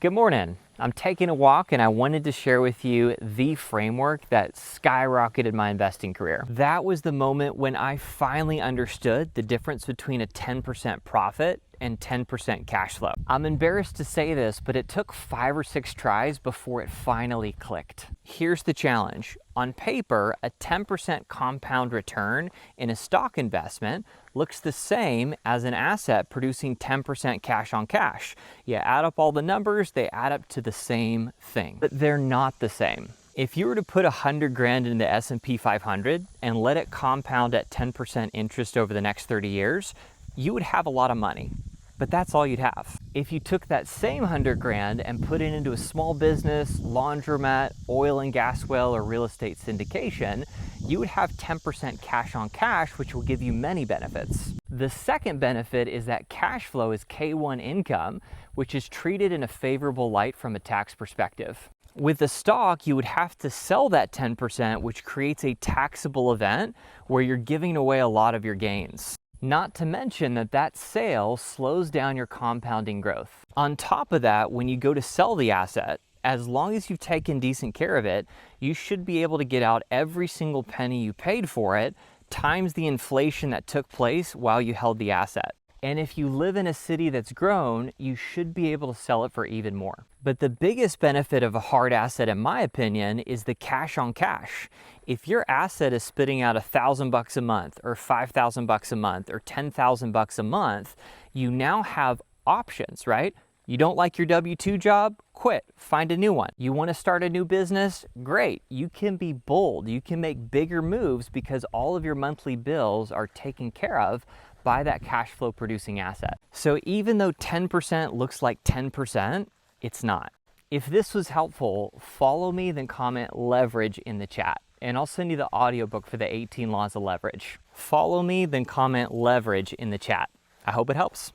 Good morning. I'm taking a walk and I wanted to share with you the framework that skyrocketed my investing career. That was the moment when I finally understood the difference between a 10% profit and 10% cash flow. I'm embarrassed to say this, but it took 5 or 6 tries before it finally clicked. Here's the challenge. On paper, a 10% compound return in a stock investment looks the same as an asset producing 10% cash on cash. You add up all the numbers, they add up to the same thing, but they're not the same. If you were to put 100 grand in the S&P 500 and let it compound at 10% interest over the next 30 years, you would have a lot of money. But that's all you'd have. If you took that same 100 grand and put it into a small business, laundromat, oil and gas well, or real estate syndication, you would have 10% cash on cash, which will give you many benefits. The second benefit is that cash flow is K1 income, which is treated in a favorable light from a tax perspective. With the stock, you would have to sell that 10%, which creates a taxable event where you're giving away a lot of your gains. Not to mention that sale slows down your compounding growth. On top of that, when you go to sell the asset, as long as you've taken decent care of it, you should be able to get out every single penny you paid for it, times the inflation that took place while you held the asset. And if you live in a city that's grown, you should be able to sell it for even more. But the biggest benefit of a hard asset, in my opinion, is the cash on cash. If your asset is spitting out $1,000 a month, or $5,000 a month, or $10,000 a month, you now have options, right? You don't like your W-2 job? Quit, find a new one. You want to start a new business? Great. You can be bold. You can make bigger moves because all of your monthly bills are taken care of by that cash flow producing asset. So even though 10% looks like 10%, it's not. If this was helpful, follow me, then comment leverage in the chat, and I'll send you the audiobook for the 18 laws of leverage. Follow me, then comment leverage in the chat. I hope it helps.